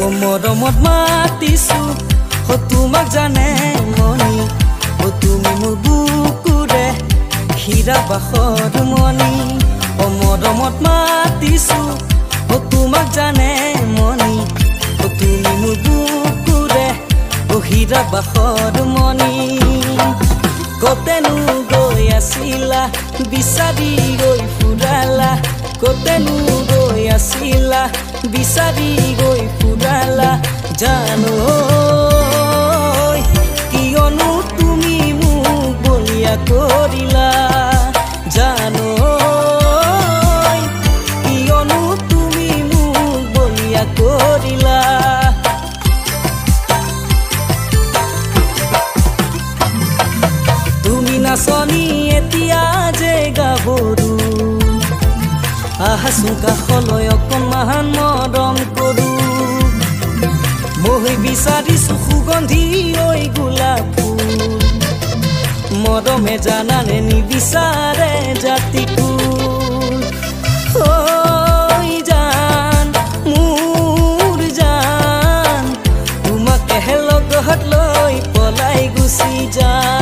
ও মৰমত মাতিছো ও তোমাক জানে মনি ও তুমি মোৰ বুকুৰে হীৰা বাখৰ মনি ও মৰমত মাতিছো ও তোমাক জানে মনি ও তুমি মোৰ বুকুৰে ও হীৰা বাখৰ মনি কতেনো গৈ আছিলা বিচাৰি গৈ ফুৰালা কতেনো গৈ আছিলা বিচাৰি গৈ ফুৰালা জানো কিয়নো তুমি মোক বলিয়া কৰিলা জানো কিয়নো তুমি মোক বলিয়া কৰিলা তুমি নাচনি এতিয়া যে গাভৰু আহাচোন কাষলৈ অকণমান মৰম কৰো মই বিচাৰিছো সুগন্ধি ঐ গোলাপ ফুল মৰমে জানানে নিবিচাৰে জাতি কুল ঐ জান মোৰ জান তোমাকে লগত লৈ পলাই গুচি যাম